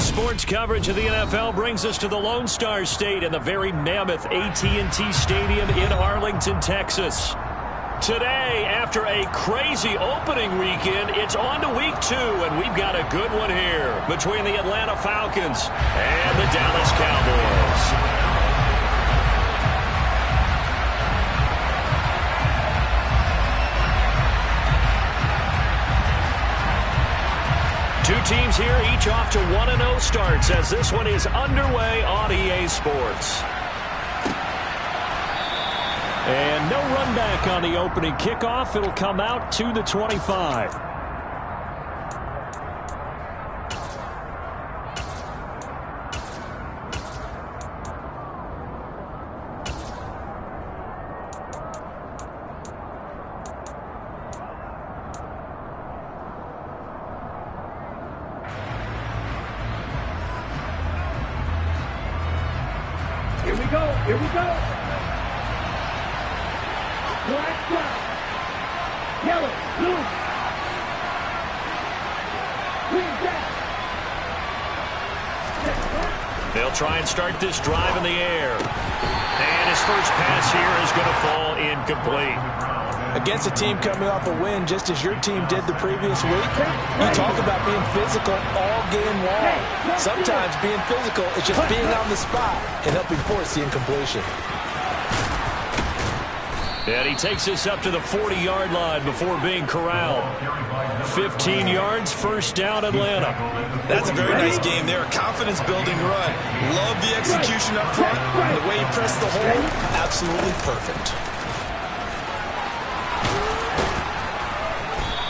Sports coverage of the NFL brings us to the Lone Star State in the very mammoth AT&T Stadium in Arlington, Texas. Today, after a crazy opening weekend, it's on to week 2, and we've got a good one here between the Atlanta Falcons and the Dallas Cowboys. Two teams here, each off to 1-0 starts as this one is underway on EA Sports. And no run back on the opening kickoff. It'll come out to the 25. Here we go. Black, yellow, blue. Green, black. They'll try and start this drive in the air. And his first pass here is going to fall incomplete. Against a team coming off a win, just as your team did the previous week, you talk about being physical all game long. Sometimes being physical is just being on the spot and helping force the incompletion. And he takes this up to the 40-yard line before being corralled. 15 yards, first down, Atlanta. That's a very nice game there. A confidence-building run. Love the execution up front. And the way he pressed the hole, absolutely perfect.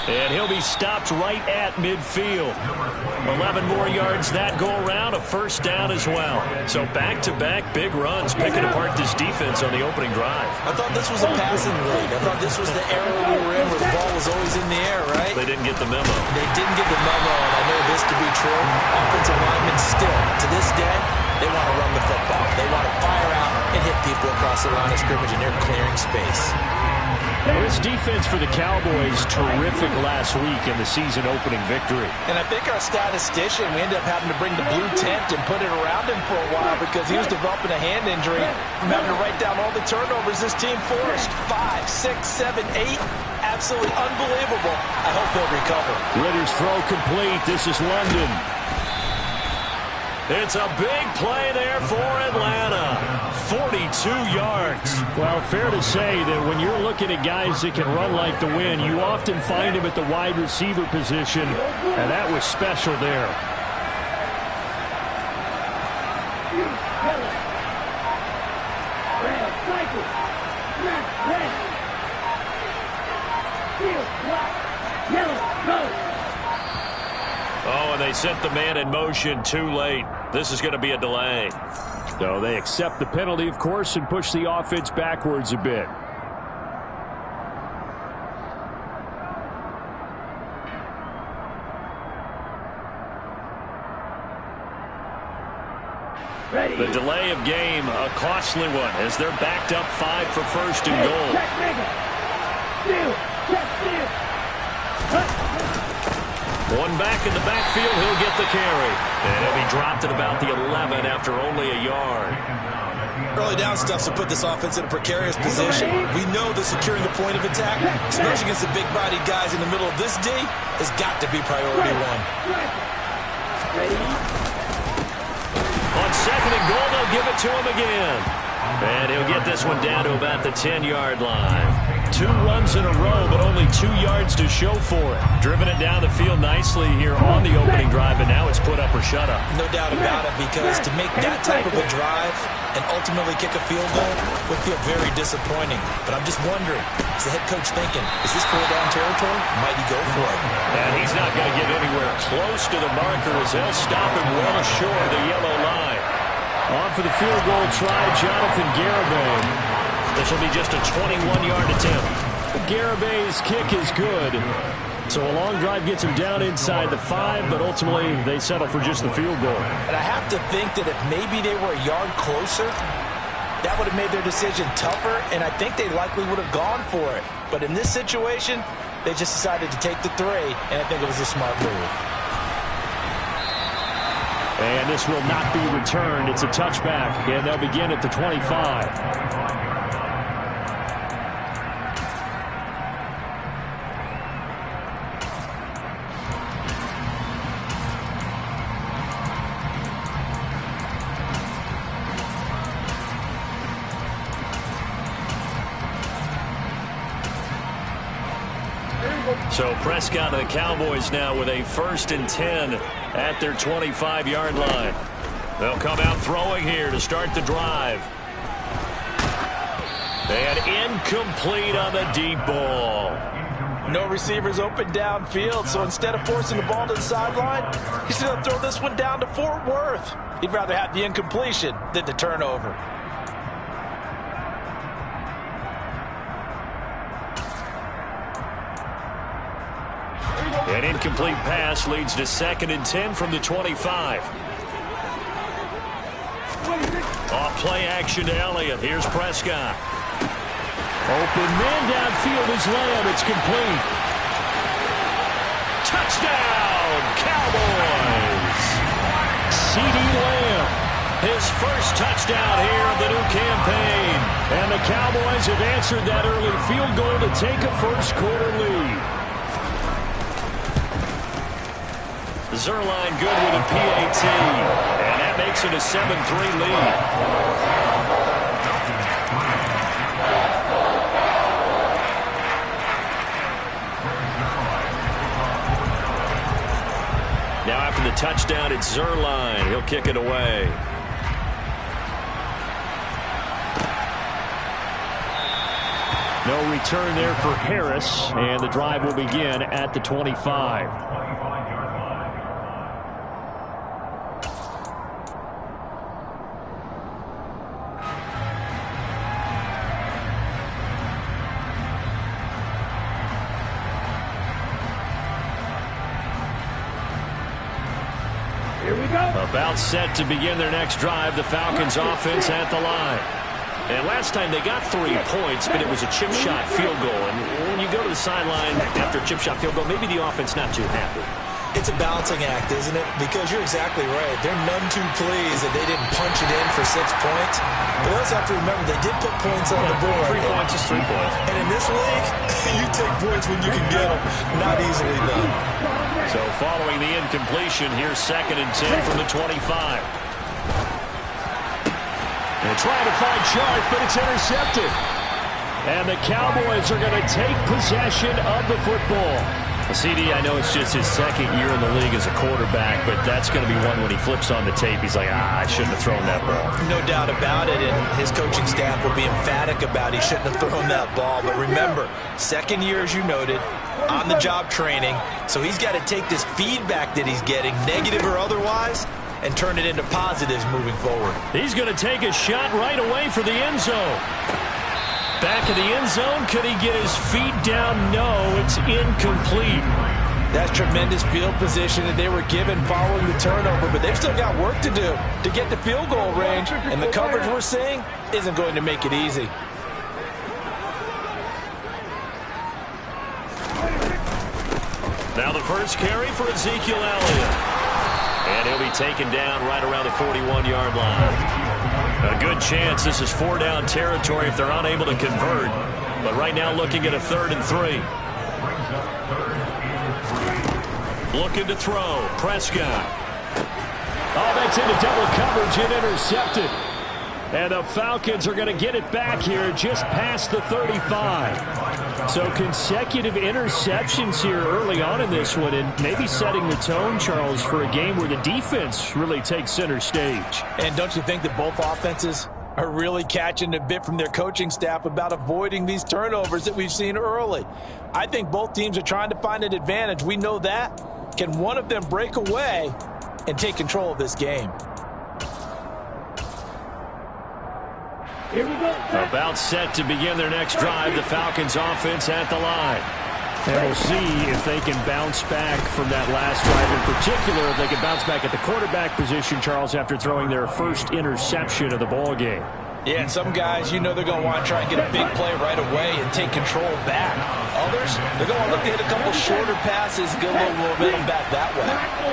And he'll be stopped right at midfield. 11 more yards that go around, a first down as well. So back-to-back big runs picking apart this defense on the opening drive. I thought this was a passing league. I thought this was the era we were in where the ball was always in the air, right? They didn't get the memo. They didn't get the memo, and I know this to be true. Offensive linemen still, to this day, they want to run the football. They want to fire out and hit people across the line of scrimmage, and they're clearing space. Well, this defense for the Cowboys, terrific last week in the season-opening victory. And I think our statistician, we ended up having to bring the blue tent and put it around him for a while because he was developing a hand injury from having to write down all the turnovers this team forced. 5, 6, 7, 8. Absolutely unbelievable. I hope he'll recover. Ritter's throw complete. This is London. It's a big play there for Atlanta. 42 yards. Well, fair to say that when you're looking at guys that can run like the wind, you often find him at the wide receiver position, and that was special there. Oh, and they sent the man in motion too late. This is going to be a delay. So they accept the penalty, of course, and push the offense backwards a bit. Ready. The delay of game, a costly one, as they're backed up 5 for first and goal. One back in the backfield, he'll get the carry. And he'll be dropped at about the 11 after only a yard. Early down stuffs will put this offense in a precarious position. We know that securing the point of attack, especially against the big-bodied guys in the middle of this D, has got to be priority one. On second and goal, they'll give it to him again. And he'll get this one down to about the 10-yard line. 2 runs in a row, but only 2 yards to show for it. Driven it down the field nicely here on the opening drive, and now it's put up or shut up. No doubt about it, because to make that type of a drive and ultimately kick a field goal would feel very disappointing. But I'm just wondering, is the head coach thinking, is this 4-down territory? Might he go for it? And he's not going to get anywhere close to the marker as they'll stop him well short of the yellow line. On for the field goal try, Jonathan Garibay. This will be just a 21-yard attempt. Garibay's kick is good. So a long drive gets him down inside the 5, but ultimately they settle for just the field goal. And I have to think that if maybe they were a yard closer, that would have made their decision tougher, and I think they likely would have gone for it. But in this situation, they just decided to take the 3, and I think it was a smart move. And this will not be returned. It's a touchback, and they'll begin at the 25. So Prescott and the Cowboys now with a 1st and 10 at their 25-yard line. They'll come out throwing here to start the drive. And incomplete on the deep ball. No receivers open downfield, so instead of forcing the ball to the sideline, he's going to throw this one down to Fort Worth. He'd rather have the incompletion than the turnover. An incomplete pass leads to 2nd and 10 from the 25. Off play action to Elliott. Here's Prescott. Open man downfield is Lamb. It's complete. Touchdown, Cowboys. CeeDee Lamb. His first touchdown here of the new campaign. And the Cowboys have answered that early field goal to take a first-quarter lead. Zerline good with a PAT, and that makes it a 7-3 lead. Now after the touchdown, it's Zerline. He'll kick it away. No return there for Harris, and the drive will begin at the 25. About set to begin their next drive. The Falcons offense at the line. And last time they got 3 points, but it was a chip shot field goal. And when you go to the sideline after a chip shot field goal, maybe the offense not too happy. It's a balancing act, isn't it? Because you're exactly right. They're none too pleased that they didn't punch it in for 6 points. But we also have to remember they did put points on the board. 3 points is 3 points. And in this league, you take points when you can get them. Not easily done. So following the incompletion, here's 2nd and 10 from the 25. They're trying to find Sharp, but it's intercepted. And the Cowboys are going to take possession of the football. CD, I know it's just his 2nd year in the league as a quarterback, but that's going to be one when he flips on the tape. He's like, I shouldn't have thrown that ball. No doubt about it, and his coaching staff will be emphatic about he shouldn't have thrown that ball. But remember, 2nd year, as you noted, on-the-job training, so he's got to take this feedback that he's getting, negative or otherwise, and turn it into positives moving forward. He's going to take a shot right away for the end zone. Back of the end zone. Could he get his feet down? No, it's incomplete. That's tremendous field position that they were given following the turnover, but they've still got work to do to get the field goal range, and the coverage we're seeing isn't going to make it easy. Now the first carry for Ezekiel Elliott. And he'll be taken down right around the 41-yard line. A good chance this is 4-down territory if they're unable to convert. But right now looking at a 3rd and 3. Looking to throw. Prescott. Oh, that's into double coverage and intercepted. And the Falcons are going to get it back here just past the 35. So consecutive interceptions here early on in this one, and maybe setting the tone, Charles, for a game where the defense really takes center stage. And don't you think that both offenses are really catching a bit from their coaching staff about avoiding these turnovers that we've seen early? I think both teams are trying to find an advantage. We know that. Can one of them break away and take control of this game? Here we go. About set to begin their next drive. The Falcons offense at the line. And we'll see if they can bounce back from that last drive. In particular, if they can bounce back at the quarterback position, Charles, after throwing their first interception of the ball game. Yeah, and some guys, you know they're going to want to try and get a big play right away and take control back. Others, they're going to look to hit a couple shorter passes, get a little momentum back that way.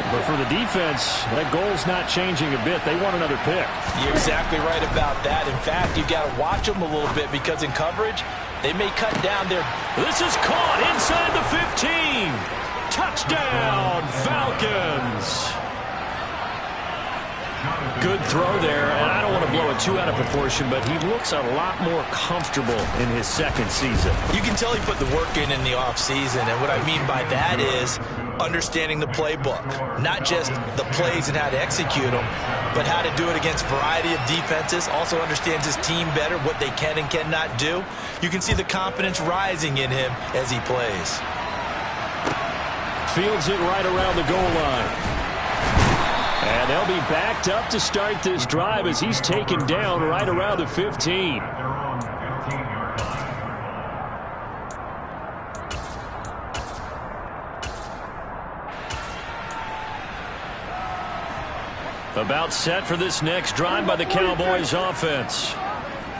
But for the defense, that goal's not changing a bit. They want another pick. You're exactly right about that. In fact, you've got to watch them a little bit because in coverage, they may cut down their... This is caught inside the 15. Touchdown, Falcons. Good throw there, and I don't want to blow it too out of proportion, but he looks a lot more comfortable in his second season. You can tell he put the work in the offseason, and what I mean by that is understanding the playbook. Not just the plays and how to execute them, but how to do it against a variety of defenses. Also understands his team better, what they can and cannot do. You can see the confidence rising in him as he plays. Fields it right around the goal line. And they'll be backed up to start this drive as he's taken down right around the 15. About set for this next drive by the Cowboys offense.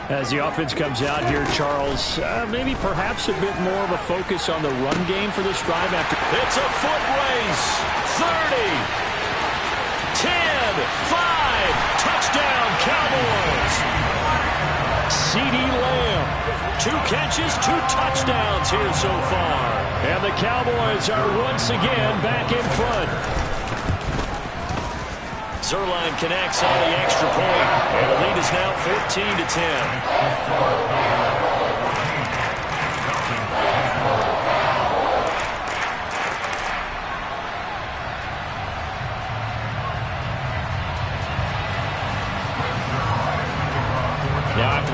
As the offense comes out here, Charles, maybe perhaps a bit more of a focus on the run game for this drive after. It's a foot race. 30. 10, 5, touchdown, Cowboys. CeeDee Lamb, 2 catches, 2 touchdowns here so far. And the Cowboys are once again back in front. Zerline connects on the extra point, and the lead is now 14-10.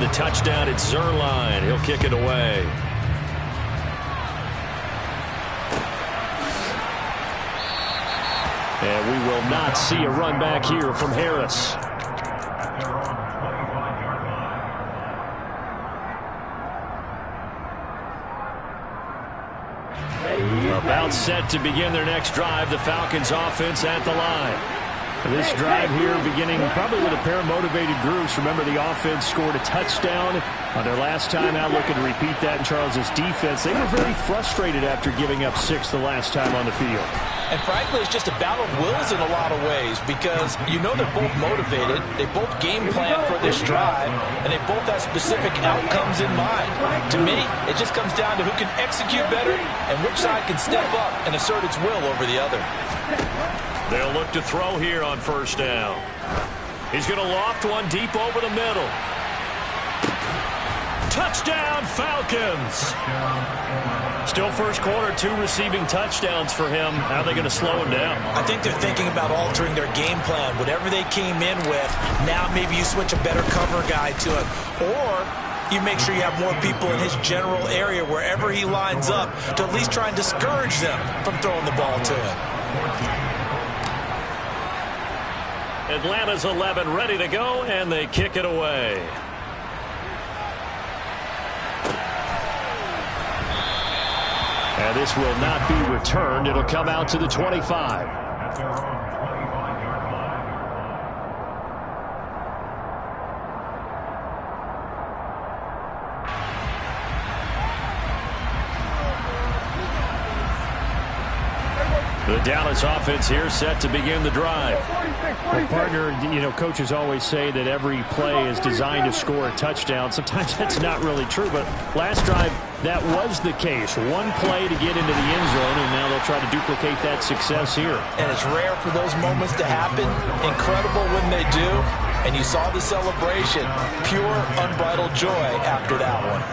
The touchdown, it's Zerline. He'll kick it away. And we will not see a run back here from Harris. About set to begin their next drive. The Falcons offense at the line. This drive here beginning probably with a pair of motivated groups. Remember, the offense scored a touchdown on their last time out. Looking to repeat that in Charles's defense. They were very frustrated after giving up 6 the last time on the field. And frankly, it's just a battle of wills in a lot of ways because you know they're both motivated. They both game plan for this drive, and they both have specific outcomes in mind. To me, it just comes down to who can execute better and which side can step up and assert its will over the other. They'll look to throw here on first down. He's going to loft one deep over the middle. Touchdown, Falcons. Still first quarter, 2 receiving touchdowns for him. How are they going to slow him down? I think they're thinking about altering their game plan. Whatever they came in with, now maybe you switch a better cover guy to him. Or you make sure you have more people in his general area wherever he lines up to at least try and discourage them from throwing the ball to him. Atlanta's 11 ready to go, and they kick it away. And this will not be returned. It'll come out to the 25. The Dallas offense here set to begin the drive. Well, partner, you know, coaches always say that every play is designed to score a touchdown. Sometimes that's not really true, but last drive, that was the case. One play to get into the end zone, and now they'll try to duplicate that success here. And it's rare for those moments to happen. Incredible when they do. And you saw the celebration. Pure, unbridled joy after that one.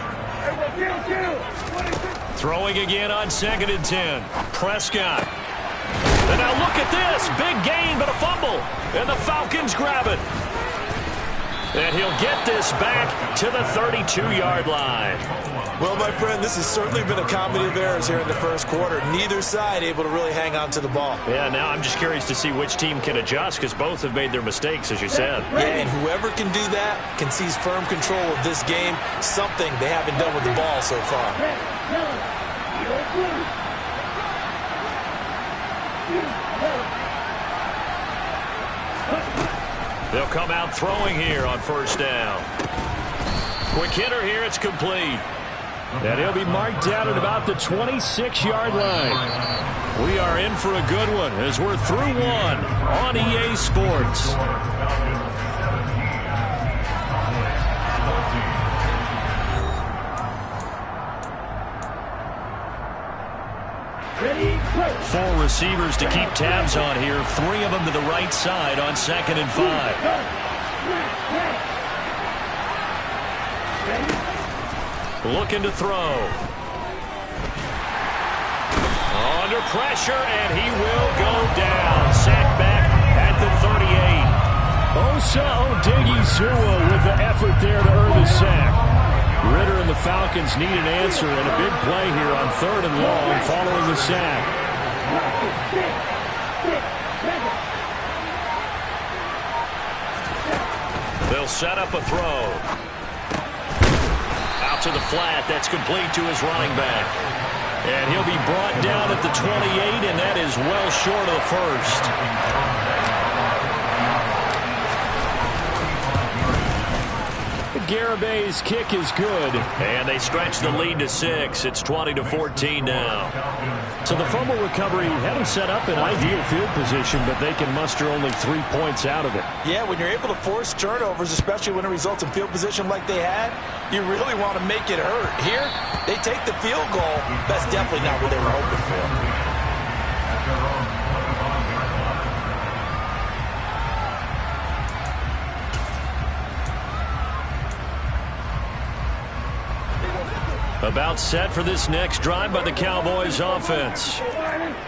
Throwing again on 2nd and 10. Prescott. And now look at this. Big gain, but a fumble. And the Falcons grab it. And he'll get this back to the 32-yard line. Well, my friend, this has certainly been a comedy of errors here in the first quarter. Neither side able to really hang on to the ball. Yeah, now I'm just curious to see which team can adjust because both have made their mistakes, as you said. Yeah, and whoever can do that can seize firm control of this game, something they haven't done with the ball so far. They'll come out throwing here on first down. Quick hitter here. It's complete. And he'll be marked down at about the 26-yard line. We are in for a good one as we're through one on EA Sports. Four receivers to keep tabs on here. Three of them to the right side on 2nd and 5. Looking to throw. Under pressure, and he will go down. Sacked back at the 38. Osa Odighizuwa with the effort there to earn the sack. Ritter and the Falcons need an answer, and a big play here on 3rd and long following the sack. They'll set up a throw. Out to the flat. That's complete to his running back. And he'll be brought down at the 28, and that is well short of the first. Garabay's kick is good. And they stretch the lead to 6. It's 20-14 now. So the fumble recovery had them set up in ideal field position, but they can muster only 3 points out of it. Yeah, when you're able to force turnovers, especially when it results in field position like they had, you really want to make it hurt. Here, they take the field goal. That's definitely not what they were hoping for. About set for this next drive by the Cowboys offense.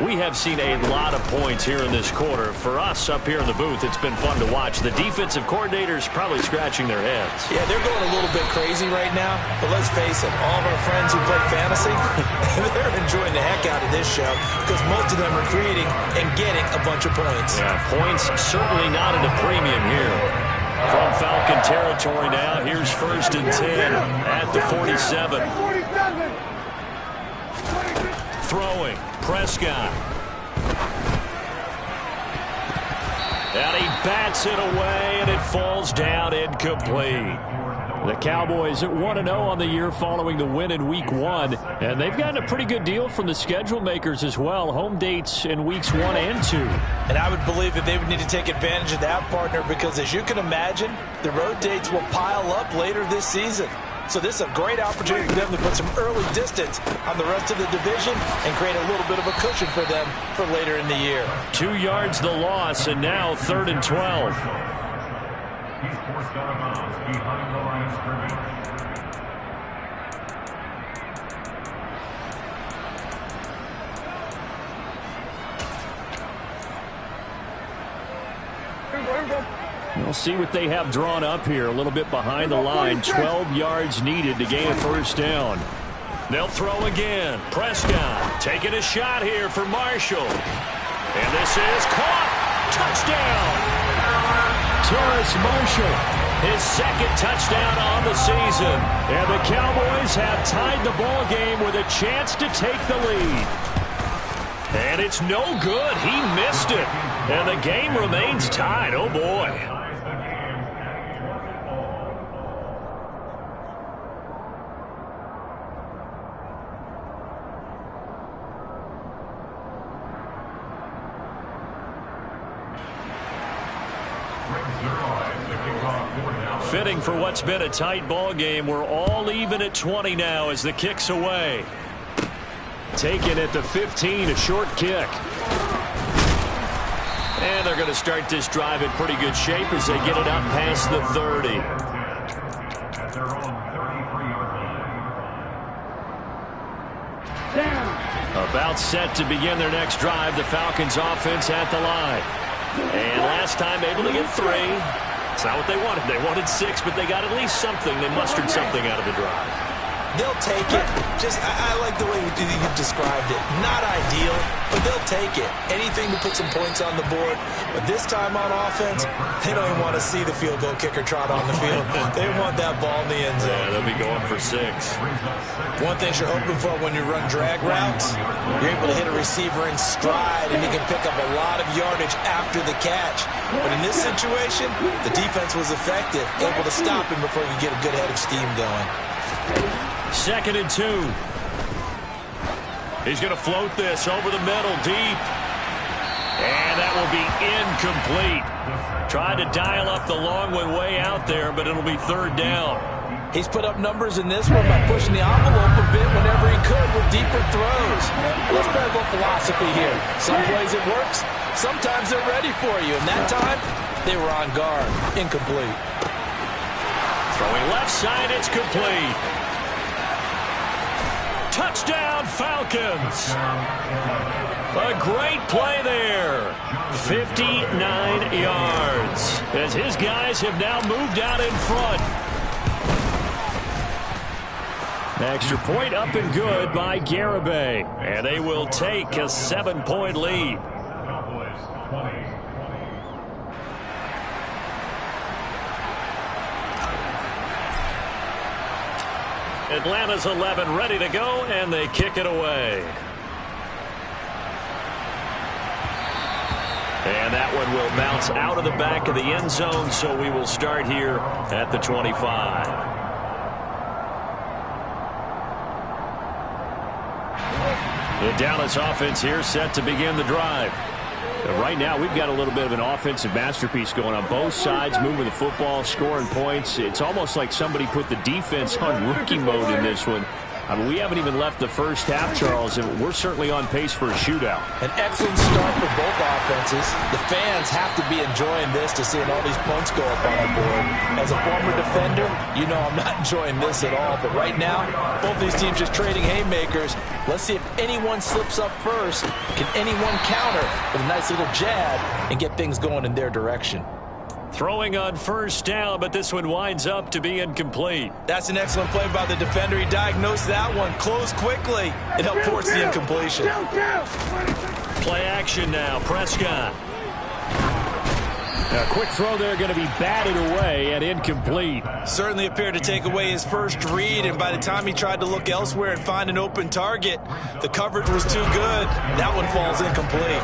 We have seen a lot of points here in this quarter. For us up here in the booth, it's been fun to watch. The defensive coordinators probably scratching their heads. Yeah, they're going a little bit crazy right now. But let's face it, all of our friends who play fantasy, they're enjoying the heck out of this show because most of them are creating and getting a bunch of points. Yeah, points certainly not at a premium here. From Falcon territory now, here's 1st and 10 at the 47. Throwing, Prescott. And he bats it away, and it falls down incomplete. The Cowboys at 1-0 on the year following the win in Week 1. And they've gotten a pretty good deal from the schedule makers as well. Home dates in Weeks 1 and 2. And I would believe that they would need to take advantage of that, partner, because as you can imagine, the road dates will pile up later this season. So this is a great opportunity for them to put some early distance on the rest of the division and create a little bit of a cushion for them for later in the year. 2 yards the loss, and now 3rd and 12. He's forced out of bounds behind the line of scrimmage. We'll see what they have drawn up here. A little bit behind the line. 12 yards needed to gain a 1st down. They'll throw again. Prescott taking a shot here for Marshall. And this is caught. Touchdown. Terrace Marshall, his 2nd touchdown on the season. And the Cowboys have tied the ball game with a chance to take the lead. And it's no good. He missed it. And the game remains tied. Oh, boy. Fitting for what's been a tight ball game. We're all even at 20 now as the kick's away. Taken at the 15, a short kick. And they're going to start this drive in pretty good shape as they get it up past the 30. At their own 33-yard line. About set to begin their next drive. The Falcons offense at the line. And last time able to get 3. It's not what they wanted. They wanted 6, but they got at least something. They mustered something out of the drive. They'll take it. I like the way you described it. Not ideal, but they'll take it. Anything to put some points on the board. But this time on offense, they don't even want to see the field goal kicker trot on the field. They want that ball in the end zone. Yeah, they'll be going for 6. One thing you're hoping for when you run drag routes, you're able to hit a receiver in stride, and he can pick up a lot of yardage after the catch. But in this situation, the defense was effective, able to stop him before he could get a good head of steam going. 2nd and 2. He's going to float this over the middle, deep. And that will be incomplete. Tried to dial up the long one way out there, but it'll be 3rd down. He's put up numbers in this one by pushing the envelope a bit whenever he could with deeper throws. Let's play a little philosophy here. Some plays it works. Sometimes they're ready for you. And that time, they were on guard. Incomplete. Throwing left side, it's complete. Touchdown, Falcons. A great play there. 59 yards. As his guys have now moved out in front. Extra point up and good by Garibay. And they will take a 7-point lead. Atlanta's 11 ready to go, and they kick it away. And that one will bounce out of the back of the end zone, so we will start here at the 25. The Dallas offense here set to begin the drive. Right now, we've got a little bit of an offensive masterpiece going on both sides, moving the football, scoring points. It's almost like somebody put the defense on rookie mode in this one. I mean, we haven't even left the first half, Charles, and we're certainly on pace for a shootout. An excellent start for both offenses. The fans have to be enjoying this to seeing all these points go up on the board. As a former defender, you know I'm not enjoying this at all. But right now, both these teams just trading haymakers. Let's see if anyone slips up first. Can anyone counter with a nice little jab and get things going in their direction? Throwing on 1st down, but this one winds up to be incomplete. That's an excellent play by the defender. He diagnosed that one, closed quickly, and helped force the incompletion. Play action now, Prescott. A quick throw there going to be batted away and incomplete. Certainly appeared to take away his first read, and by the time he tried to look elsewhere and find an open target, the coverage was too good. That one falls incomplete.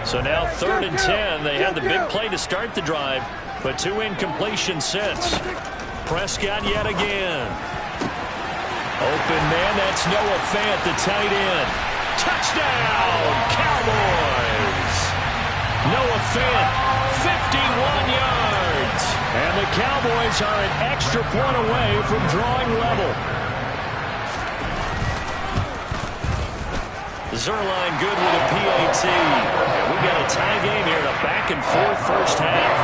So now 3rd and 10. They had the big play to start the drive, but 2 incompletions since. Prescott yet again. Open man, that's Noah Fant, the tight end. Touchdown, Cowboys! Noah Fant, 51 yards. And the Cowboys are an extra point away from drawing level. Zerline good with a PAT. And we got a tie game here in a back-and-forth first half.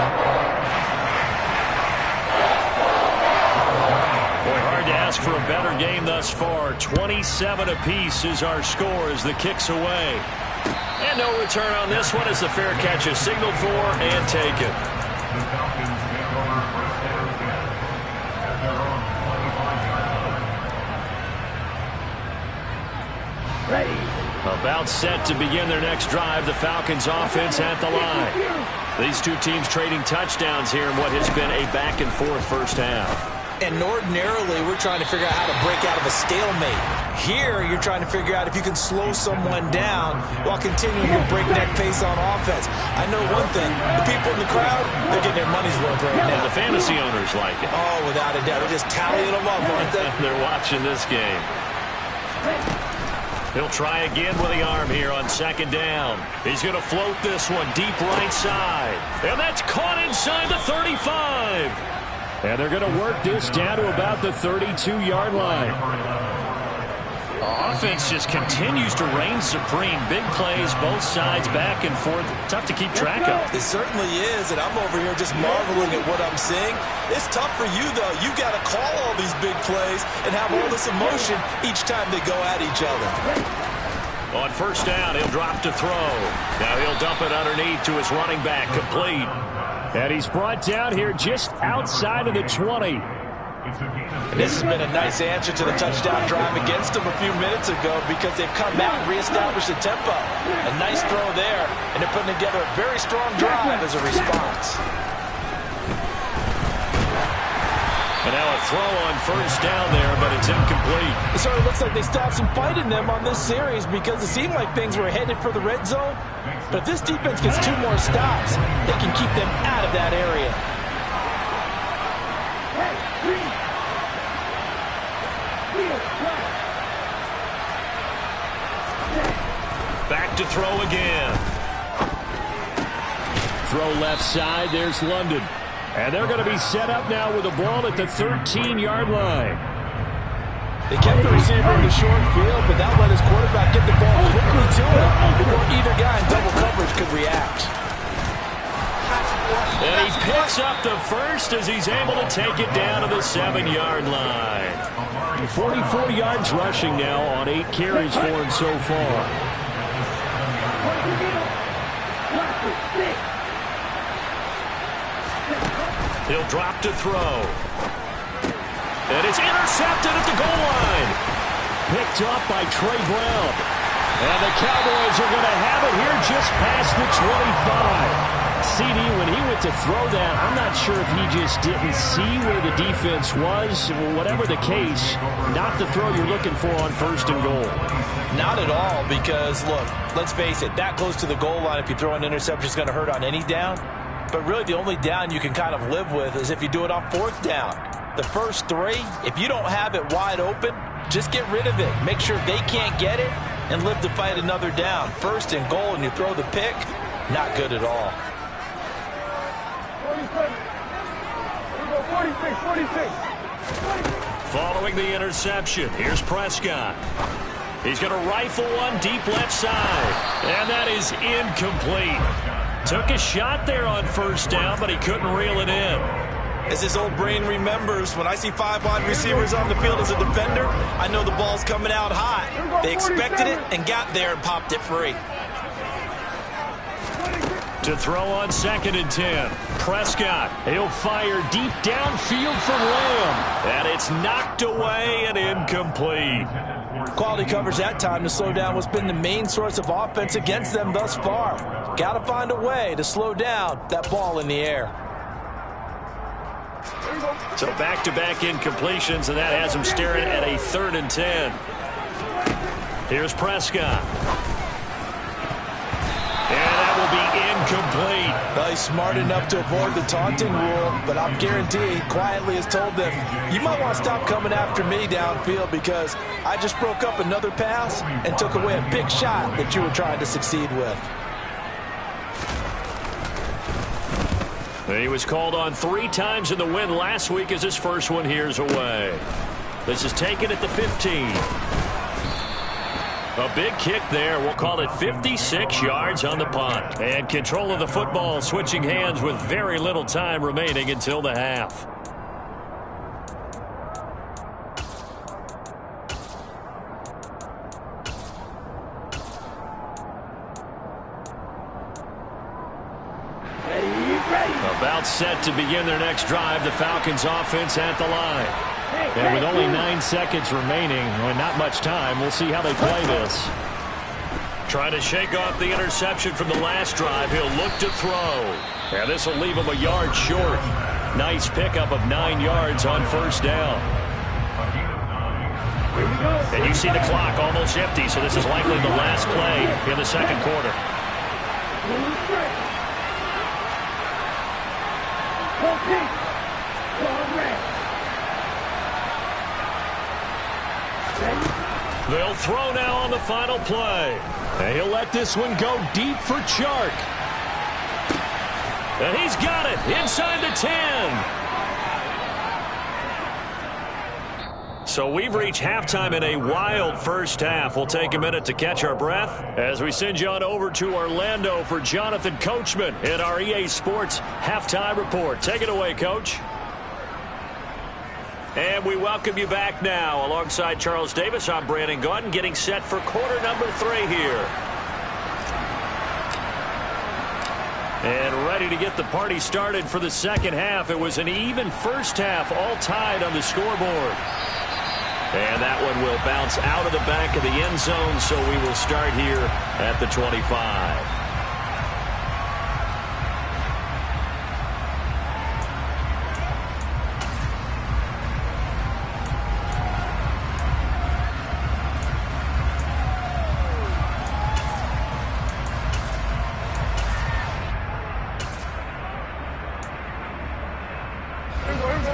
Boy, hard to ask for a better game thus far. 27 apiece is our score as the kick's away. And no return on this one as the fair catch is signaled for and taken. The Falcons get over first down again at their own 25 yard line. About set to begin their next drive. The Falcons offense at the line. These two teams trading touchdowns here in what has been a back-and-forth first half. And ordinarily, we're trying to figure out how to break out of a stalemate. Here, you're trying to figure out if you can slow someone down while continuing your breakneck pace on offense. I know one thing. The people in the crowd, they're getting their money's worth right now. The fantasy owners like it. Oh, without a doubt. They're just tallying them up, aren't they? They're watching this game. He'll try again with the arm here on 2nd down. He's going to float this one deep right side. And that's caught inside the 35. And they're going to work this down to about the 32-yard line. Offense just continues to reign supreme. Big plays, both sides, back and forth. Tough to keep track of. It certainly is, and I'm over here just marveling at what I'm seeing. It's tough for you, though. You got to call all these big plays and have all this emotion each time they go at each other. On 1st down, he'll drop to throw. Now he'll dump it underneath to his running back, complete. And he's brought down here just outside of the 20. And this has been a nice answer to the touchdown drive against them a few minutes ago because they've come out and reestablished the tempo. A nice throw there, and they're putting together a very strong drive as a response. And now a throw on first down there, but it's incomplete. It sort of looks like they still have some fight in them on this series because it seemed like things were headed for the red zone. But if this defense gets 2 more stops, they can keep them out of that area. Back to throw again. Throw left side. There's London. And they're going to be set up now with the ball at the 13-yard line. They kept the receiver in the short field, but that let his quarterback get the ball quickly to him before either guy in double coverage could react. And he picks up the first as he's able to take it down to the 7-yard line. 44 yards rushing now on 8 carries for him so far. He'll drop to throw. And it's intercepted at the goal line. Picked up by Trey Brown. And the Cowboys are going to have it here just past the 25. CD, when he went to throw that, I'm not sure if he just didn't see where the defense was. Whatever the case, not the throw you're looking for on first and goal. Not at all, because, look, let's face it, that goes to the goal line. If you throw an interception, it's going to hurt on any down. But really, the only down you can kind of live with is if you do it on 4th down. The first 3, if you don't have it wide open, just get rid of it. Make sure they can't get it and live to fight another down. First and goal, and you throw the pick, not good at all. 46. Following the interception, here's Prescott. He's going to rifle one deep left side. And that is incomplete. Took a shot there on first down, but he couldn't reel it in. As his old brain remembers, when I see 5 wide receivers on the field as a defender, I know the ball's coming out high. They expected it and got there and popped it free. To throw on 2nd and 10. Prescott, he'll fire deep downfield from Lamb. And it's knocked away and incomplete. Quality coverage that time to slow down what's been the main source of offense against them thus far. Got to find a way to slow down that ball in the air. So back-to-back incompletions, and that has him staring at a 3rd and 10. Here's Prescott. And that will be incomplete. Well, he's smart enough to avoid the taunting rule, but I'm guaranteed quietly has told them, you might want to stop coming after me downfield because I just broke up another pass and took away a big shot that you were trying to succeed with. He was called on 3 times in the win last week as his first one here's away. This is taken at the 15. A big kick there. We'll call it 56 yards on the punt. And control of the football switching hands with very little time remaining until the half. About set to begin their next drive. The Falcons offense at the line. And with only 9 seconds remaining and not much time, we'll see how they play this. Trying to shake off the interception from the last drive. He'll look to throw. And this will leave him a yard short. Nice pickup of 9 yards on first down. And you see the clock almost empty, so this is likely the last play in the second quarter. They'll throw now on the final play. And he'll let this one go deep for Chark. And he's got it inside the 10. So we've reached halftime in a wild first half. We'll take a minute to catch our breath as we send you on over to Orlando for Jonathan Coachman in our EA Sports Halftime Report. Take it away, Coach. And we welcome you back now. Alongside Charles Davis, I'm Brandon Gaudin, getting set for quarter number 3 here. And ready ready to get the party started for the second half. It was an even first half, all tied on the scoreboard. And that one will bounce out of the back of the end zone, so we will start here at the 25.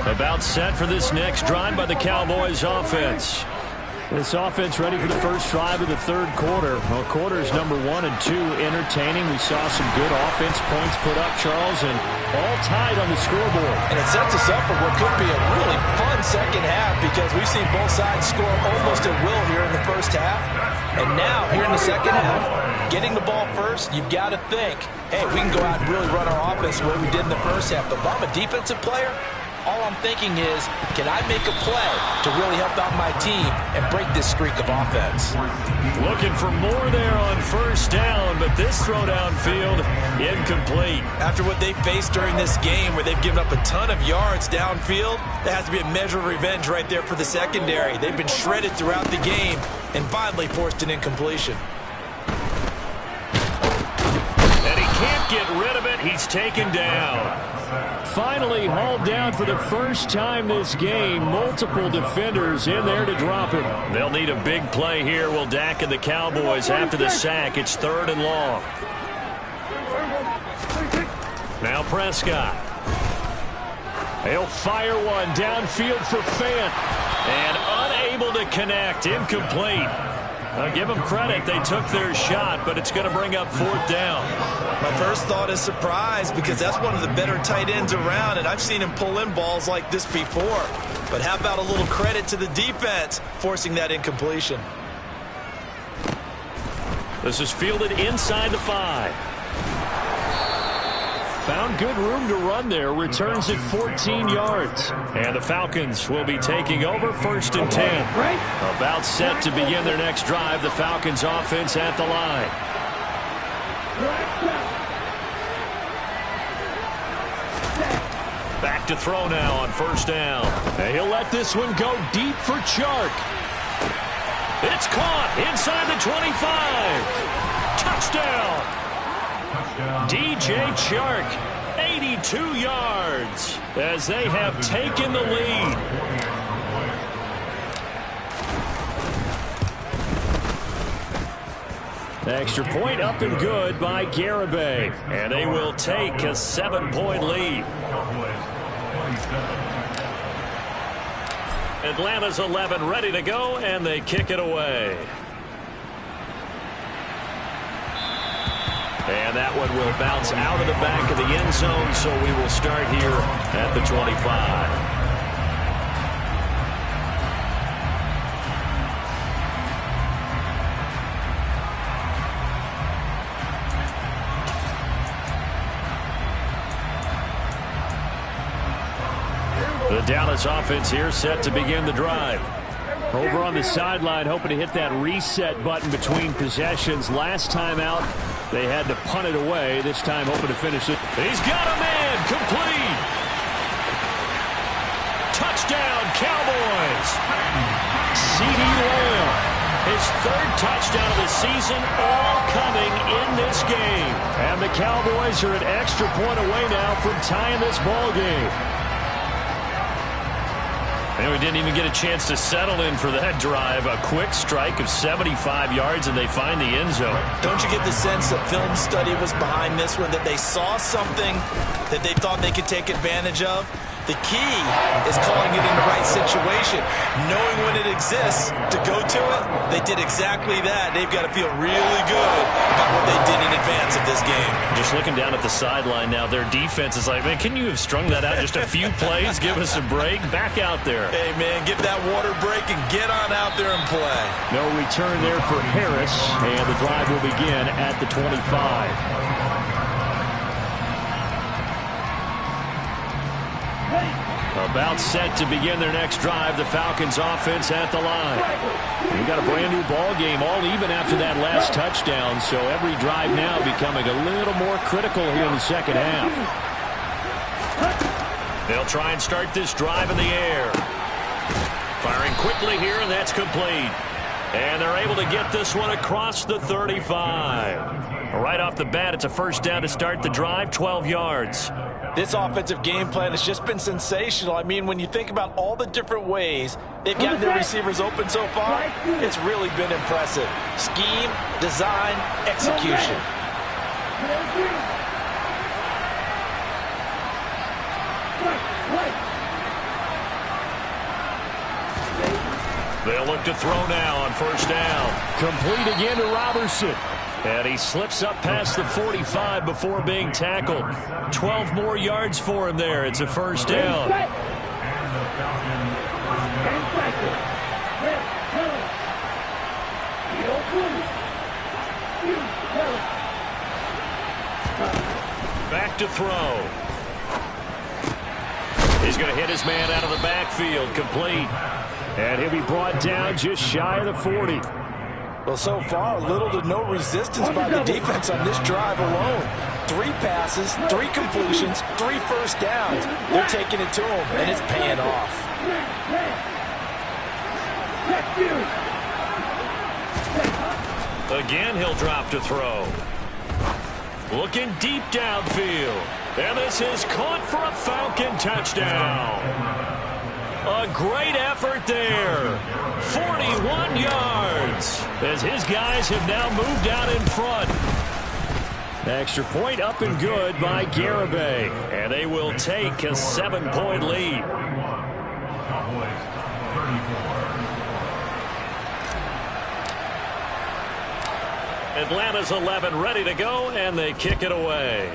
About set for this next drive by the Cowboys offense. This offense ready for the first drive of the third quarter. Well, quarters number 1 and 2 entertaining. We saw some good offense points put up, Charles, and all tied on the scoreboard. And it sets us up for what could be a really fun second half because we've seen both sides score almost at will here in the first half. And now, here in the second half, getting the ball first, you've got to think, hey, we can go out and really run our offense the way we did in the first half. But if I'm a defensive player, all I'm thinking is, can I make a play to really help out my team and break this streak of offense? Looking for more there on first down, but this throw downfield incomplete. After what they faced during this game where they've given up a ton of yards downfield, there has to be a measure of revenge right there for the secondary. They've been shredded throughout the game and finally forced an incompletion. And he can't get rid of it. He's taken down. Finally hauled down for the first time this game. Multiple defenders in there to drop him. They'll need a big play here. Will Dak and the Cowboys after the sack. It's 3rd and long. Now Prescott. He'll fire one downfield for Fant. And unable to connect. Incomplete. I'll give them credit. They took their shot, but it's going to bring up 4th down. My first thought is surprise because that's one of the better tight ends around, and I've seen him pull in balls like this before. But how about a little credit to the defense forcing that incompletion? This is fielded inside the 5. Found good room to run there. Returns it 14 yards. And the Falcons will be taking over 1st and 10. About set to begin their next drive. The Falcons offense at the line. Back to throw now on 1st down. And he'll let this one go deep for Chark. It's caught inside the 25. Touchdown. DJ Chark, 82 yards as they have taken the lead. Extra point up and good by Garibay. And they will take a 7-point lead. Atlanta's 11 ready to go, and they kick it away. And that one will bounce out of the back of the end zone, so we will start here at the 25. The Dallas offense here set to begin the drive. Over on the sideline, hoping to hit that reset button between possessions. Last time out, they had to punt it away. This time, hoping to finish it. He's got a man. Complete. Touchdown, Cowboys. CeeDee Lamb. His 3rd touchdown of the season, all coming in this game. And the Cowboys are an extra point away now from tying this ball game. And we didn't even get a chance to settle in for that drive. A quick strike of 75 yards, and they find the end zone. Don't you get the sense that film study was behind this one, that they saw something that they thought they could take advantage of? The key is calling it in the right situation. Knowing when it exists to go to it, they did exactly that. They've got to feel really good about what they did in advance of this game. Just looking down at the sideline now, their defense is like, man, can you have strung that out just a few plays? Give us a break. Back out there. Hey, man, get that water break and get on out there and play. No return there for Harris, and the drive will begin at the 25. About set to begin their next drive. The Falcons offense at the line. We've got a brand new ball game, all even after that last touchdown. So every drive now becoming a little more critical here in the second half. They'll try and start this drive in the air. Firing quickly here, and that's complete. And they're able to get this one across the 35. Right off the bat, it's a first down to start the drive, 12 yards. This offensive game plan has just been sensational. I mean, when you think about all the different ways they've gotten their receivers open so far, it's really been impressive. Scheme, design, execution. They'll look to throw now on first down. Complete again to Robertson. And he slips up past the 45 before being tackled. 12 more yards for him there. It's a first down. Back to throw. He's going to hit his man out of the backfield. Complete. And he'll be brought down just shy of the 40. Well, so far, little to no resistance by the defense on this drive alone. 3 passes, 3 completions, 3 first downs. They're taking it to him, and it's paying off. Again, he'll drop to throw. Looking deep downfield. And this is caught for a Falcon touchdown. A great effort there. 41 yards. As his guys have now moved out in front. Extra point up and good by Garibay. And they will take a 7-point lead. Atlanta's 11 ready to go, and they kick it away.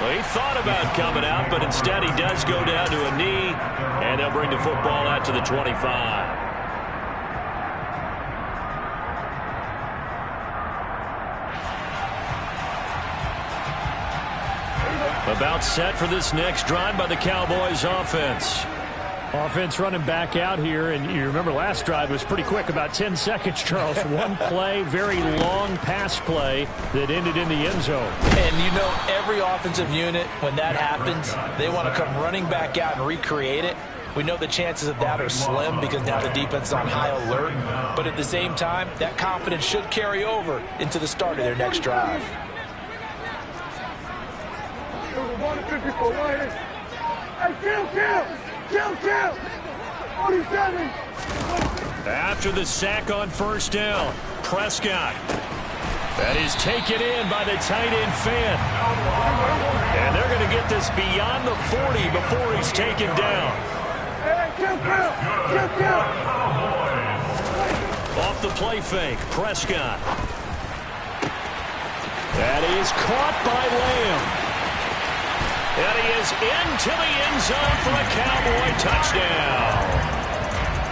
Well, he thought about coming out, but instead he does go down to a knee, and they'll bring the football out to the 25. About set for this next drive by the Cowboys offense. Offense running back out here, and you remember last drive was pretty quick, about 10 seconds, Charles. One play, very long pass play that ended in the end zone. And you know, every offensive unit, when that happens, they want to come running back out and recreate it. We know the chances of that are slim because now the defense is on high alert. But at the same time, that confidence should carry over into the start of their next drive. After the sack on first down, Prescott. That is taken in by the tight end Fant. And they're going to get this beyond the 40 before he's taken down. Off the play fake, Prescott. That is caught by Lamb. And he is into the end zone for a Cowboy touchdown.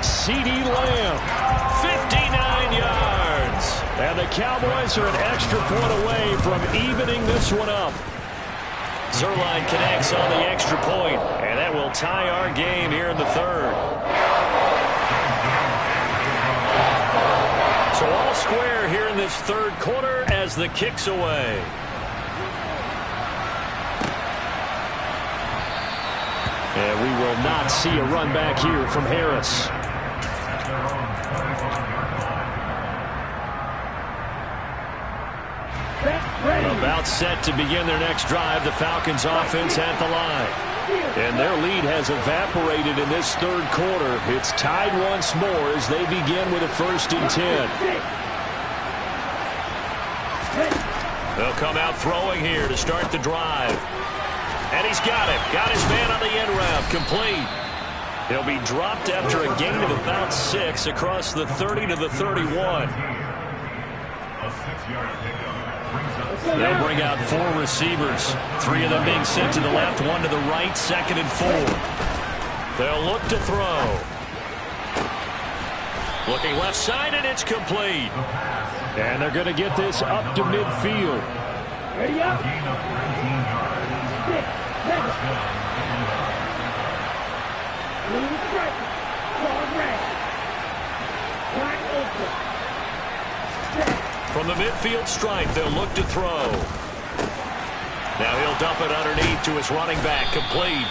CeeDee Lamb, 59 yards. And the Cowboys are an extra point away from evening this one up. Zerline connects on the extra point, and that will tie our game here in the third. So all square here in this third quarter as the kick's away. And we will not see a run back here from Harris. About set to begin their next drive, the Falcons offense at the line. And their lead has evaporated in this third quarter. It's tied once more as they begin with a 1st and 10. They'll come out throwing here to start the drive. And he's got it. Got his man on the end route. Complete. He'll be dropped after a gain of about 6 across the 30 to the 31. They'll bring out 4 receivers. 3 of them being sent to the left, 1 to the right, 2nd and 4. They'll look to throw. Looking left side, and it's complete. And they're going to get this up to midfield. Ready up. A gain of 13 yards. 6, 7. First down. Blue stripe. Ball red. Wide open. From the midfield stripe, they'll look to throw. Now he'll dump it underneath to his running back, complete.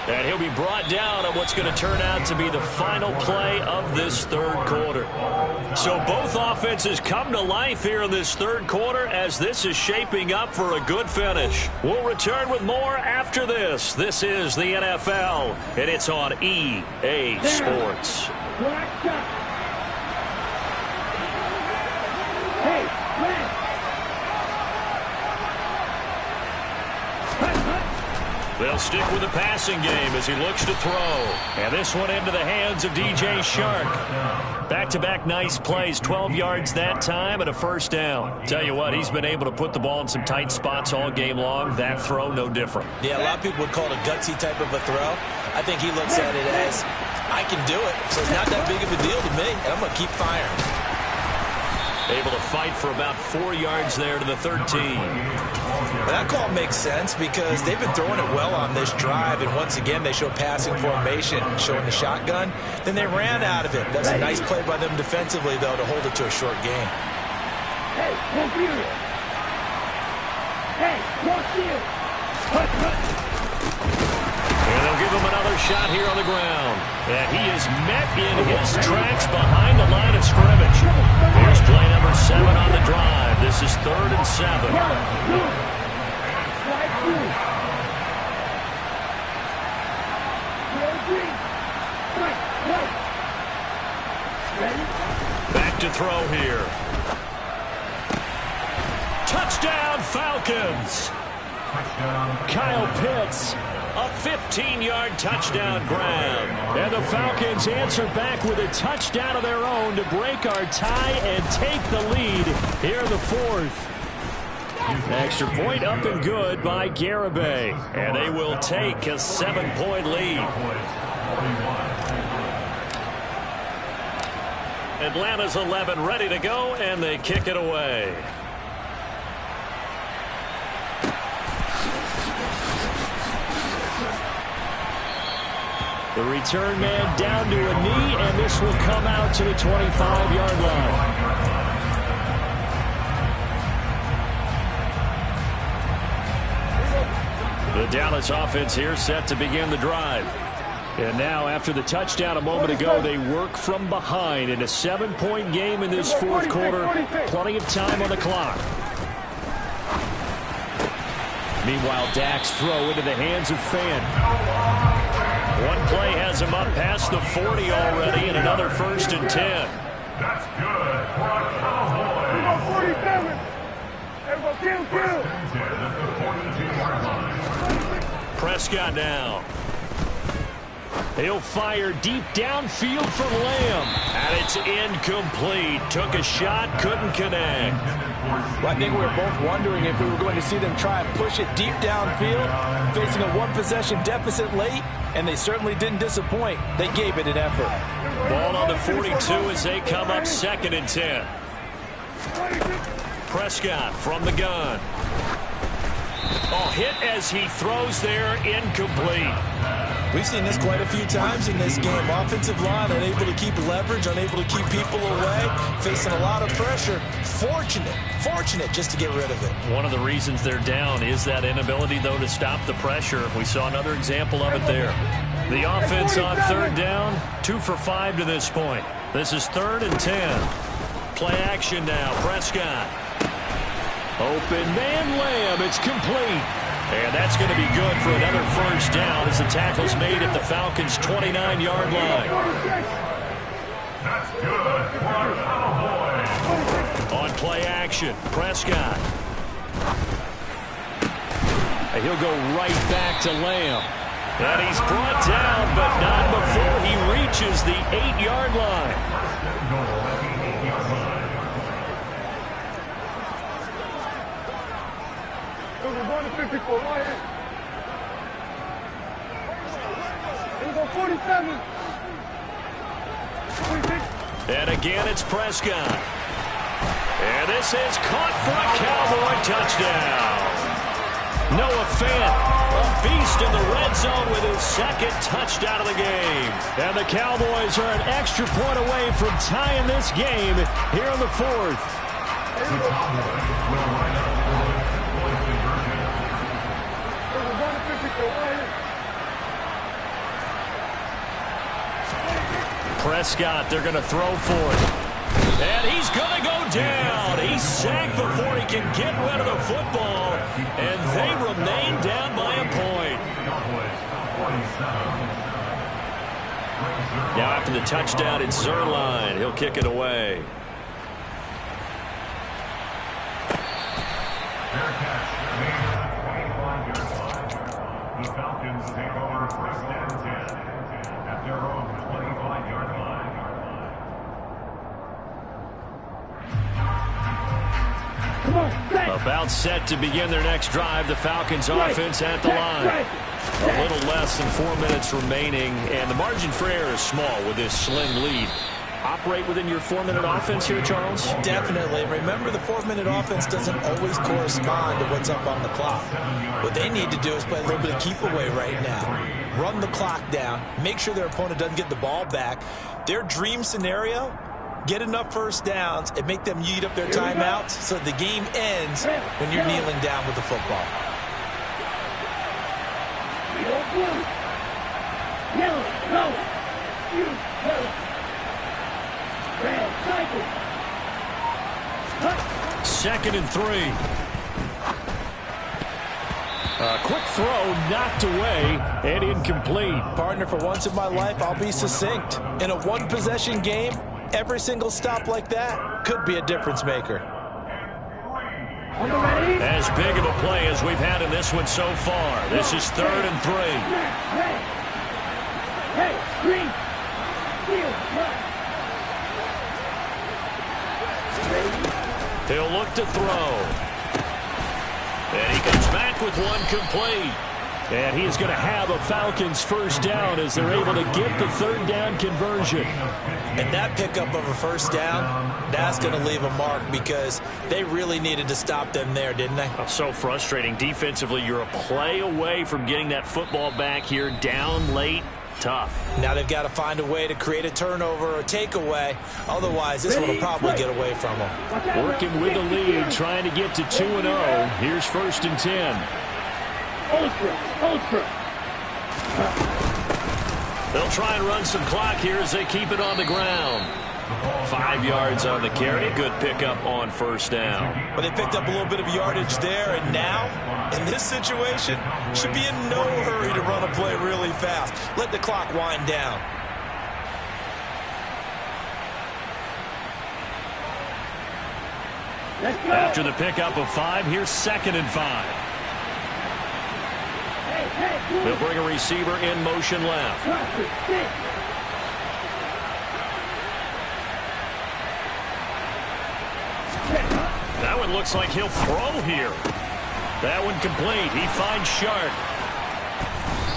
And he'll be brought down on what's going to turn out to be the final play of this third quarter. So both offenses come to life here in this third quarter as this is shaping up for a good finish. We'll return with more after this. This is the NFL, and it's on EA Sports. They'll stick with the passing game as he looks to throw. And this one into the hands of DJ Shark. Back-to-back nice plays, 12 yards that time and a first down. Tell you what, he's been able to put the ball in some tight spots all game long. That throw, no different. Yeah, a lot of people would call it a gutsy type of a throw. I think he looks at it as, I can do it, so it's not that big of a deal to me, and I'm going to keep firing. Able to fight for about 4 yards there to the 13. That call makes sense because they've been throwing it well on this drive, and once again they show passing formation, showing the shotgun. Then they ran out of it. That's a nice play by them defensively, though, to hold it to a short game. Hey, walk you. Hey, walk you. And they'll give him another shot here on the ground. And he is met in his tracks behind the line of scrimmage. Here's play number 7 on the drive. This is 3rd and 7. Back to throw here. Touchdown, Falcons. Kyle Pitts. A 15-yard touchdown grab. And the Falcons answer back with a touchdown of their own to break our tie and take the lead here in the 4th. Extra point up and good by Garibay. And they will take a 7-point lead. Atlanta's 11 ready to go, and they kick it away. The return man down to a knee, and this will come out to the 25-yard line. The Dallas offense here set to begin the drive. And now, after the touchdown a moment ago, they work from behind in a 7-point game in this 4th quarter. Plenty of time on the clock. Meanwhile, Dak's throw into the hands of Fan. One play has him up past the 40 already, and another 1st and 10. That's good for a Cowboy. 47. Everybody kill. Prescott now. He'll fire deep downfield for Lamb. And it's incomplete. Took a shot, couldn't connect. Well, I think we were both wondering if we were going to see them try and push it deep downfield, facing a one-possession deficit late, and they certainly didn't disappoint. They gave it an effort. Ball on the 42 as they come up 2nd and 10. Prescott from the gun. Oh, hit as he throws there, incomplete. We've seen this quite a few times in this game. Offensive line unable to keep leverage, unable to keep people away, facing a lot of pressure. Fortunate just to get rid of it. One of the reasons they're down is that inability, though, to stop the pressure. We saw another example of it there. The offense on 3rd down, 2 for 5 to this point. This is 3rd and 10. Play action now, Prescott. Open man, Lamb, it's complete. And that's going to be good for another 1st down as the tackle's made at the Falcons' 29-yard line. That's good for a Cowboy. On play action, Prescott. And he'll go right back to Lamb. And he's brought down, but not before he reaches the 8-yard line. We're going to 54 right here. Here we go, 47. 46. And again, it's Prescott. And And this is caught for a Cowboy touchdown. Noah Fant, a beast in the red zone with his second touchdown of the game. And the Cowboys are an extra point away from tying this game here in the fourth. The Cowboys will line up for a 6-point conversion. Prescott, they're going to throw for it. And he's going to go down. He's sacked before he can get rid of the football. And they remain down by a point. Now after the touchdown, it's Zerline. He'll kick it away. Their catch made at the 25-yard line. The Falcons take over first and 10 at their own 25-yard line. About set to begin their next drive. The Falcons offense at the line. A little less than 4 minutes remaining, and the margin for error is small with this slim lead. Operate within your 4-minute offense here, Charles? Definitely. Remember, the 4-minute offense doesn't always correspond to what's up on the clock. What they need to do is play a little bit of keep away right now. Run the clock down. Make sure their opponent doesn't get the ball back. Their dream scenario, get enough first downs and make them yeet up their timeouts so the game ends when you're kneeling down with the football. Second and 3. A quick throw knocked away and incomplete. Partner, for once in my life, I'll be succinct. In a one-possession game, every single stop like that could be a difference maker. As big of a play as we've had in this one so far. This is 3rd and 3. He'll look to throw. And he comes back with one complete. And he's going to have a Falcons first down as they're able to get the 3rd down conversion. And that pickup of a first down, that's going to leave a mark because they really needed to stop them there, didn't they? So frustrating. Defensively, you're a play away from getting that football back here down late. Tough. Now they've got to find a way to create a turnover or a takeaway. Otherwise, this one will probably get away from them. Working with the lead, trying to get to 2-0. Here's 1st and 10. They'll try and run some clock here as they keep it on the ground. 5 yards on the carry. Good pickup on first down. But they picked up a little bit of yardage there, and now, in this situation, should be in no hurry to run a play really fast. Let the clock wind down. After the pickup of 5, here's 2nd and 5. They'll bring a receiver in motion left. That one looks like he'll throw here. That one complete. He finds Shark.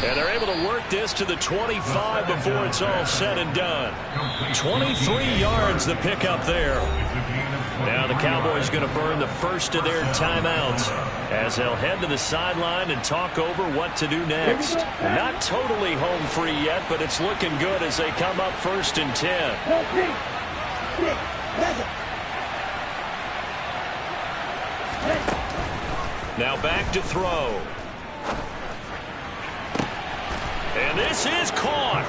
And they're able to work this to the 25 before it's all said and done. 23 yards the pickup there. Now the Cowboys going to burn the first of their timeouts as they'll head to the sideline and talk over what to do next. Not totally home free yet, but it's looking good as they come up 1st and 10. Now back to throw. And this is caught.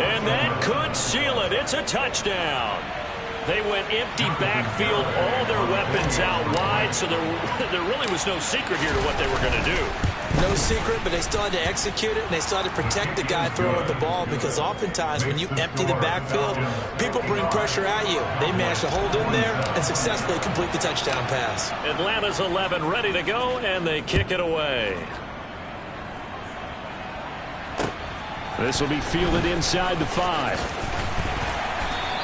And that could seal it. It's a touchdown. They went empty backfield, all their weapons out wide, so there really was no secret here to what they were going to do. No secret, but they still had to execute it, and they still had to protect the guy throwing the ball because oftentimes when you empty the backfield, people bring pressure at you. They managed to hold in there and successfully complete the touchdown pass. Atlanta's 11 ready to go, and they kick it away. This will be fielded inside the 5.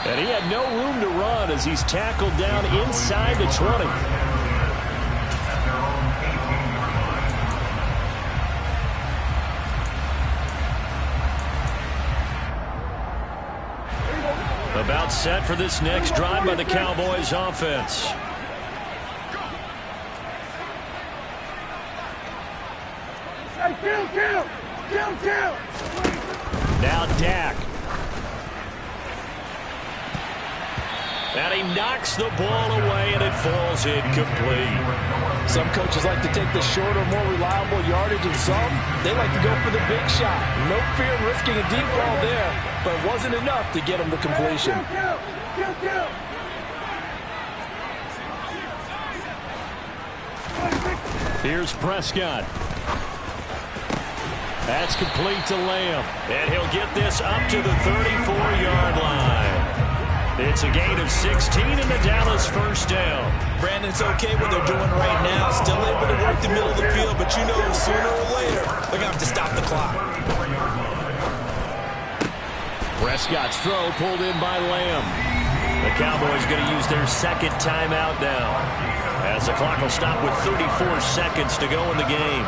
And he had no room to run as he's tackled down inside the 20. About set for this next drive by the Cowboys offense. Now Dak. And he knocks the ball away, and it falls incomplete. Some coaches like to take the shorter, more reliable yardage, and some, they like to go for the big shot. No fear in risking a deep ball there, but it wasn't enough to get him the completion. Here's Prescott. That's complete to Lamb. And he'll get this up to the 34-yard line. It's a gain of 16 in the Dallas first down. Brandon's okay what they're doing right now. Still able to work the middle of the field, but you know sooner or later they're going to have to stop the clock. Prescott's throw pulled in by Lamb. The Cowboys going to use their second timeout now, as the clock will stop with 34 seconds to go in the game.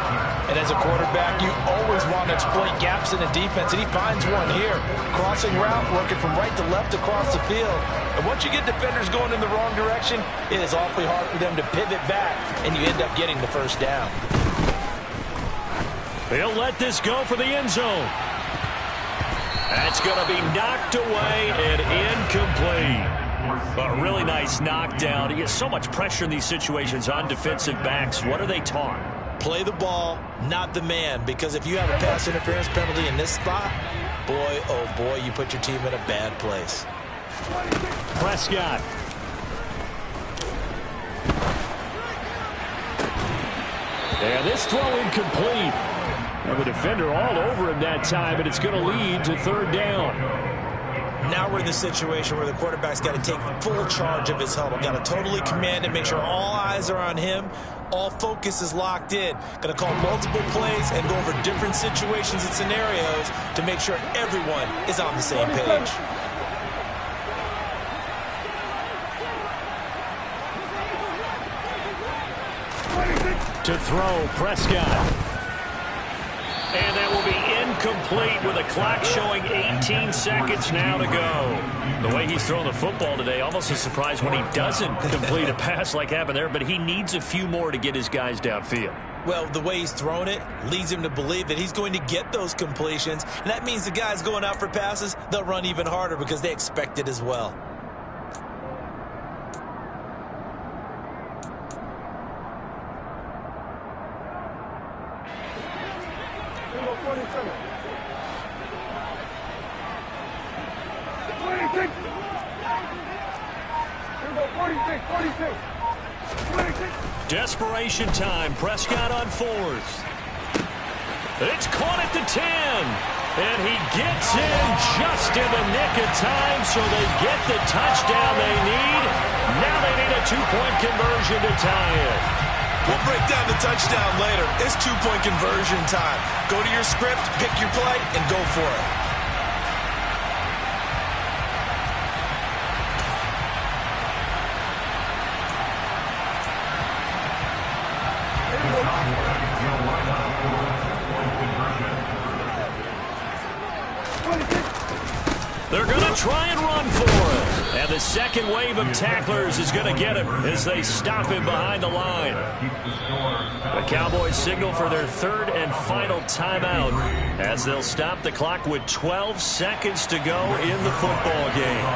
And as a quarterback, you always want to exploit gaps in the defense, and he finds one here. Crossing route, working from right to left across the field. And once you get defenders going in the wrong direction, it is awfully hard for them to pivot back, and you end up getting the first down. He'll let this go for the end zone. That's going to be knocked away and incomplete. A really nice knockdown. He has so much pressure in these situations on defensive backs. What are they taught? Play the ball, not the man, because if you have a pass interference penalty in this spot, boy, oh boy, you put your team in a bad place. Prescott. And this throw incomplete. And the defender all over him that time, and it's going to lead to third down. Now we're in the situation where the quarterback's got to take full charge of his huddle. Got to totally command and make sure all eyes are on him. All focus is locked in. Going to call multiple plays and go over different situations and scenarios to make sure everyone is on the same page. To throw, Prescott. And that will be incomplete with a clock showing 18 seconds now to go. The way he's thrown the football today, almost a surprise when he doesn't complete a pass like happened there, but he needs a few more to get his guys downfield. Well, the way he's thrown it leads him to believe that he's going to get those completions. And that means the guys going out for passes, they'll run even harder because they expect it as well. Desperation time. Prescott on fourth. It's caught at the 10. And he gets in just in the nick of time, so they get the touchdown they need. Now they need a two-point conversion to tie it. We'll break down the touchdown later. It's two-point conversion time. Go to your script, pick your play, and go for it. They're going to try and run for it. And the second wave of tacklers is going to get him as they stop him behind the line. The Cowboys signal for their third and final timeout as they'll stop the clock with 12 seconds to go in the football game.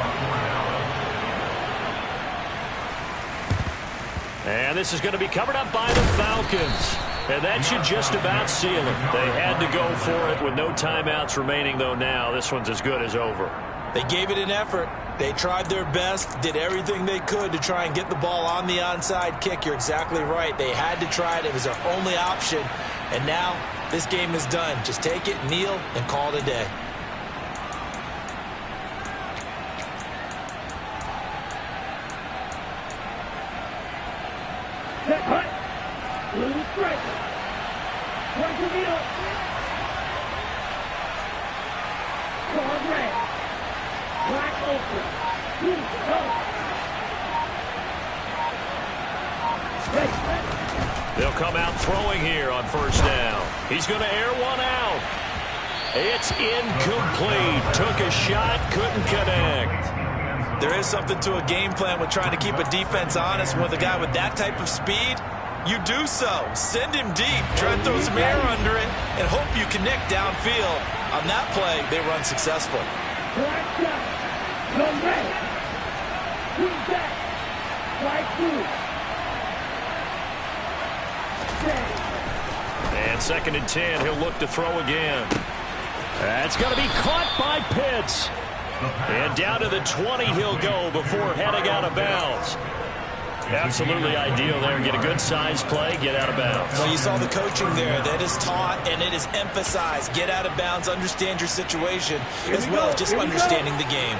And this is going to be covered up by the Falcons. And that should just about seal it. They had to go for it with no timeouts remaining, though now this one's as good as over. They gave it an effort. They tried their best, did everything they could to try and get the ball on the onside kick. You're exactly right. They had to try it. It was their only option. And now this game is done. Just take it, kneel, and call it a day. They'll come out throwing here on first down. He's going to air one out. It's incomplete. Took a shot, couldn't connect. There is something to a game plan with trying to keep a defense honest with a guy with that type of speed. you do so. Send him deep. Try to throw some air under it and hope you connect downfield. On that play, they run successful. And 2nd and 10, he'll look to throw again. That's going to be caught by Pitts. And down to the 20 he'll go before heading out of bounds. Absolutely ideal there. Get a good size play, get out of bounds. Well, you saw the coaching there. That is taught and it is emphasized. Get out of bounds, understand your situation, as well as just understanding the game.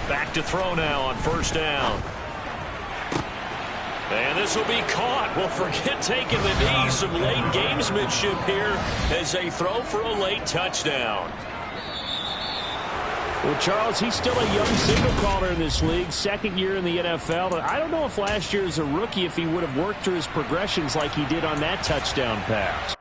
Back to throw now on 1st down. And this will be caught. Well, forget taking the knee. Some late gamesmanship here as they throw for a late touchdown. Well, Charles, he's still a young signal caller in this league, 2nd year in the NFL. I don't know if last year as a rookie, if he would have worked through his progressions like he did on that touchdown pass.